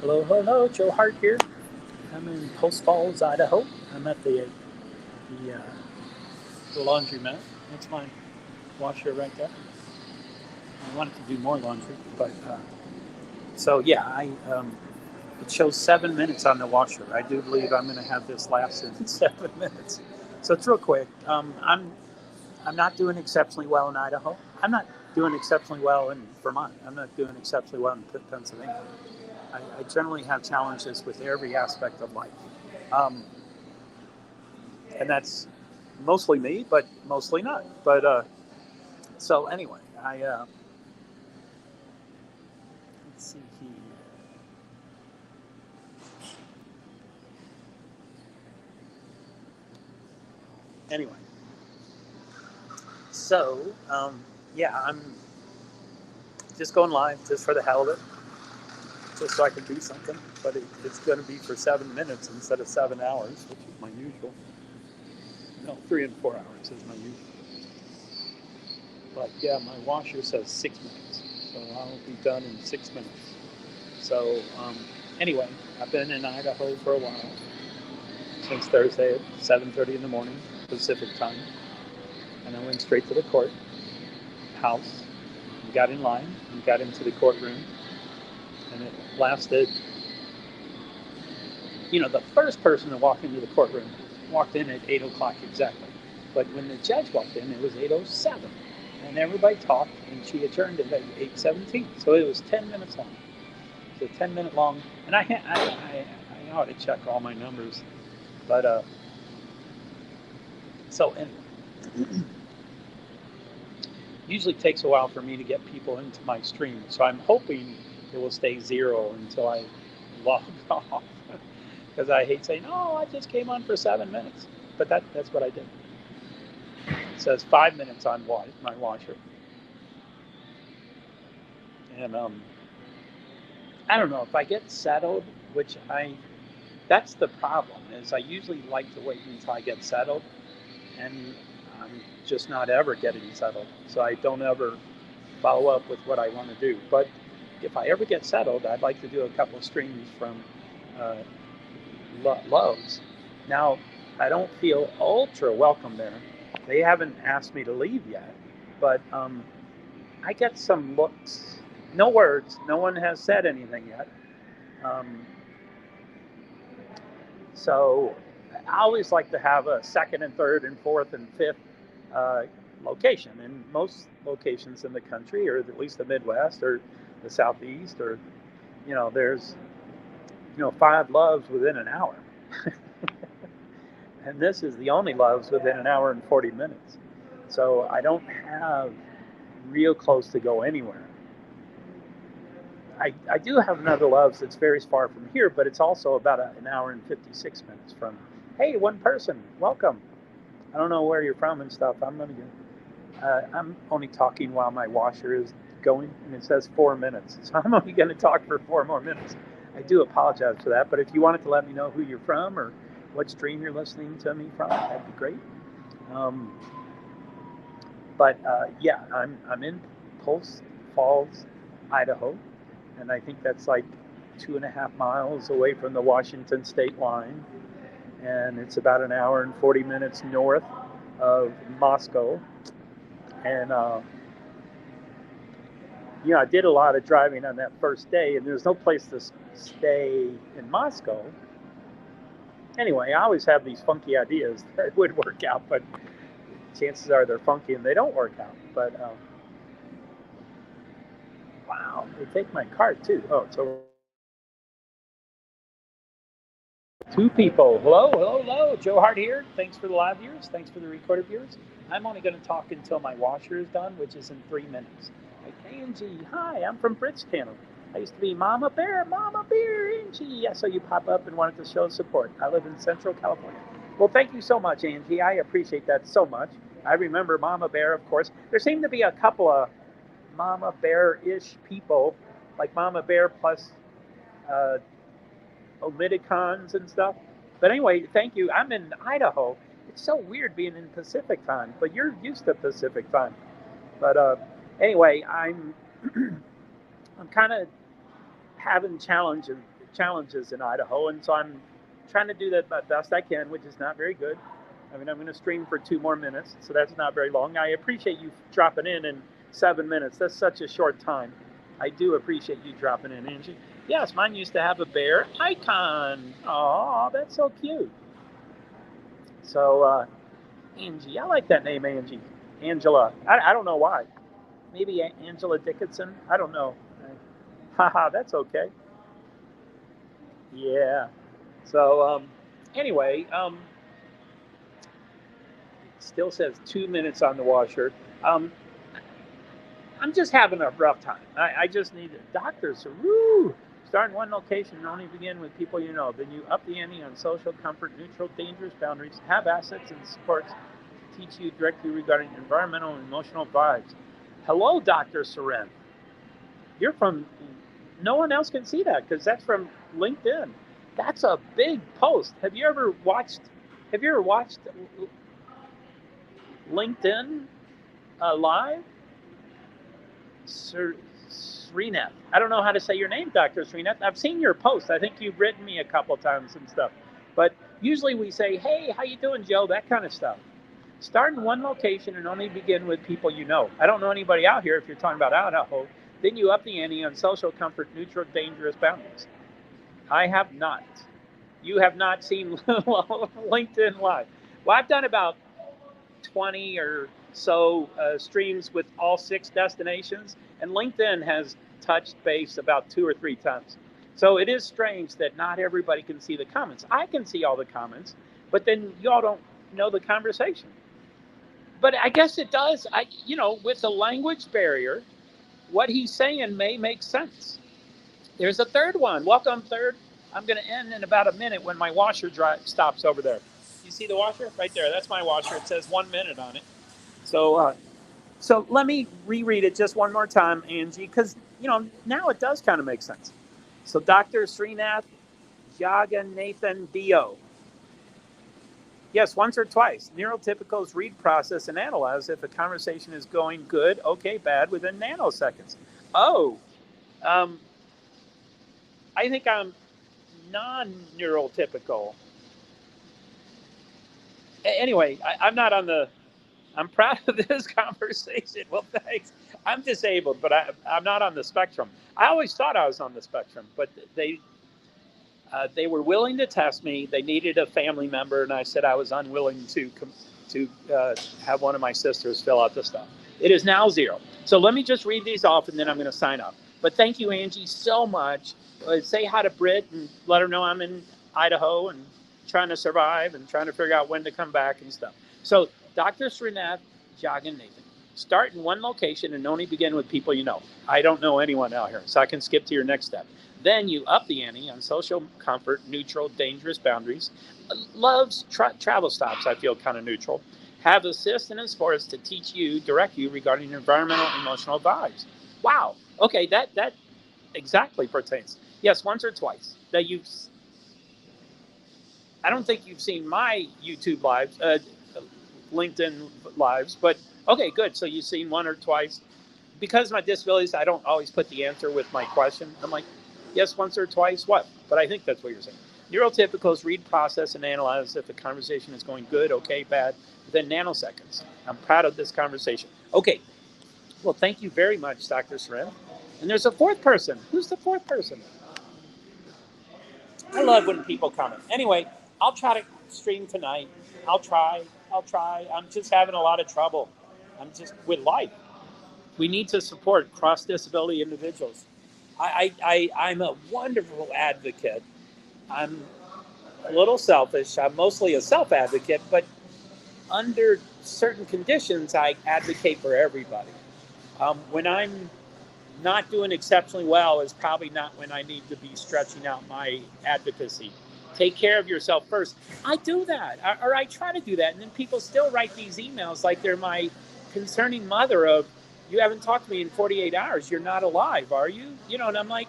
Hello, hello, Joe Hart here. I'm in Post Falls, Idaho. I'm at the laundromat. That's my washer right there. I wanted to do more laundry, but so yeah, I it shows 7 minutes on the washer. I do believe I'm going to have this last in 7 minutes. So it's real quick. I'm not doing exceptionally well in Idaho. I'm not doing exceptionally well in Vermont. I'm not doing exceptionally well in Pennsylvania. I generally have challenges with every aspect of life. Um, and that's mostly me, but mostly not. But so anyway, I let's see here. Anyway, so yeah, I'm just going live just for the hell of it, just so I can do something. But it's going to be for 7 minutes instead of 7 hours, which is my usual. No, 3 and 4 hours is my usual. But yeah, my washer says 6 minutes, so I'll be done in 6 minutes. So anyway, I've been in Idaho for a while, since Thursday at 7:30 in the morning Pacific time, and I went straight to the courthouse and got in line and got into the courtroom, and it lasted. The first person to walk into the courtroom walked in at 8 o'clock exactly, but when the judge walked in, it was 8:07, and everybody talked, and she adjourned it at 8:17, so it was 10 minutes long. So 10 minute long, and I ought to check all my numbers, but so anyway. Usually takes a while for me to get people into my stream. So I'm hoping it will stay zero until I log off. Because I hate saying, "Oh, I just came on for 7 minutes," but that's what I did. It says 5 minutes on my washer, and I don't know if I get settled, which I that's the problem is I usually like to wait until I get settled, and I'm just not ever getting settled, so I don't ever follow up with what I want to do. But if I ever get settled, I'd like to do a couple of streams from uh, Loves. Now, I don't feel ultra welcome there. They haven't asked me to leave yet, but I get some looks. No words. No one has said anything yet. Um, so I always like to have a second and third and fourth and fifth uh, location. And most locations in the country, or at least the Midwest or the Southeast, or there's five loves within an hour, and this is the only loves within an hour and 40 minutes. So I don't have real close to go anywhere. I do have another loves that's very far from here, but it's also about an hour and 56 minutes from. Hey, one person, welcome. I don't know where you're from and stuff. I'm only talking while my washer is going, and it says 4 minutes. So I'm only going to talk for 4 more minutes. I do apologize for that, but if you wanted to let me know who you're from or what stream you're listening to me from, that'd be great. Um, but yeah, I'm in Post Falls, Idaho, and I think that's like 2.5 miles away from the Washington state line, and it's about an hour and 40 minutes north of Moscow. And I did a lot of driving on that first day, and there's no place to stay in Moscow. Anyway, I always have these funky ideas that would work out, but chances are they're funky and they don't work out. But wow, they take my card too. Oh, it's over. Two people. Hello, hello, hello. Joe Hart here. Thanks for the live viewers. Thanks for the recorded viewers. I'm only going to talk until my washer is done, which is in 3 minutes. Like, Angie, hi, I'm from Bridgetown. I used to be Mama Bear, Angie. Yeah, so you pop up and wanted to show support. I live in Central California. Well, thank you so much, Angie. I appreciate that so much. I remember Mama Bear, of course. There seem to be a couple of Mama Bear-ish people, like Mama Bear plus uh, Omiticons and stuff. But anyway, thank you. I'm in Idaho. It's so weird being in Pacific time, but you're used to Pacific time. But anyway, I'm I'm kind of having challenges. challenges in Idaho, and so I'm trying to do that the best I can, which is not very good. I mean, I'm going to stream for 2 more minutes, so that's not very long. I appreciate you dropping in 7 minutes. That's such a short time. I do appreciate you dropping in, Angie. Yes, mine used to have a bear icon. Oh, that's so cute. So, Angie, I like that name, Angie. Angela. I don't know why. Maybe Angela Dickinson. I don't know. Haha, that's okay. Yeah. So, anyway, still says 2 minutes on the washer. I'm just having a rough time. I just need doctors. Woo! Start in one location and only begin with people you know. Then you up the ante on social, comfort, neutral, dangerous boundaries. Have assets and supports to teach you directly regarding environmental and emotional vibes. Hello, Dr. Seren. You're from, no one else can see that because that's from LinkedIn. That's a big post. Have you ever watched LinkedIn live? Srinath. I don't know how to say your name, Dr. Srinath. I've seen your post. I think you've written me a couple times and stuff. But usually we say, hey, how you doing, Joe? That kind of stuff. Start in one location and only begin with people you know. I don't know anybody out here if you're talking about Idaho. Then you up the ante on social, comfort, neutral, dangerous boundaries. I have not. You have not seen LinkedIn Live. Well, I've done about 20 or so streams with all 6 destinations, and LinkedIn has touched base about 2 or 3 times. So it is strange that not everybody can see the comments. I can see all the comments, but then y'all don't know the conversation. But I guess it does. With the language barrier, what he's saying may make sense. There's a third one. Welcome, third. I'm going to end in about a minute when my washer stops over there. You see the washer? Right there. That's my washer. It says 1 minute on it. So let me reread it just one more time, Angie, because, now it does kind of make sense. So Dr. Srinath Jagannathan Dio. Yes, once or twice. Neurotypicals read, process, and analyze if a conversation is going good, okay, bad, within nanoseconds. Oh, I think I'm non-neurotypical. Anyway, I'm not on the... I'm proud of this conversation. Well, thanks. I'm disabled, but I'm not on the spectrum. I always thought I was on the spectrum, but they were willing to test me. They needed a family member, and I said I was unwilling to have one of my sisters fill out the stuff. It is now 0. So let me just read these off, and then I'm going to sign up. But thank you, Angie, so much. Say hi to Britt and let her know I'm in Idaho and trying to survive and trying to figure out when to come back and stuff. So Dr. Srinath Jagannathan. Start in one location and only begin with people you know. I don't know anyone out here, so I can skip to your next step. Then you up the ante on social, comfort, neutral, dangerous boundaries. Loves travel stops, I feel kind of neutral. Have assistants for us to teach you, direct you regarding environmental, emotional vibes. Wow. Okay, that exactly pertains. Yes, once or twice. I don't think you've seen my YouTube lives, LinkedIn lives, but okay, good. So you've seen 1 or twice. Because of my disabilities, I don't always put the answer with my question. I'm like, yes, once or twice, what? But I think that's what you're saying. Neurotypicals read, process, and analyze if the conversation is going good, okay, bad, within nanoseconds. I'm proud of this conversation. Okay, well, thank you very much, Dr. Seren. And there's a 4th person. Who's the 4th person? I love when people comment. Anyway, I'll try to stream tonight. I'll try. I'm just having a lot of trouble. I'm just with life. We need to support cross-disability individuals. I'm a wonderful advocate. I'm a little selfish. I'm mostly a self-advocate, but under certain conditions, I advocate for everybody. When I'm not doing exceptionally well is probably not when I need to be stretching out my advocacy. Take care of yourself first. I do that, or I try to do that, and then people still write these emails like they're my concerning mother of, you haven't talked to me in 48 hours. You're not alive, are you? And I'm like,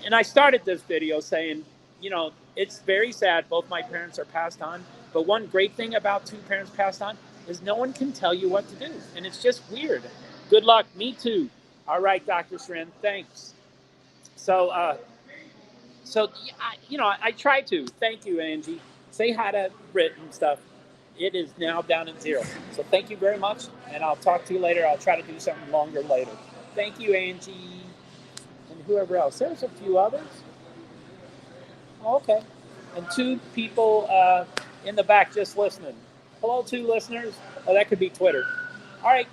and I started this video saying, it's very sad. Both my parents are passed on. But one great thing about 2 parents passed on is no one can tell you what to do. And it's just weird. Good luck. Me too. All right, Dr. Sren. Thanks. So, I try to. Thank you, Angie. Say hi to Britt and stuff. It is now down at 0. So thank you very much, and I'll talk to you later. I'll try to do something longer later. Thank you, Angie, and whoever else. There's a few others. Okay. And 2 people in the back just listening. Hello, 2 listeners. Oh, that could be Twitter. All right.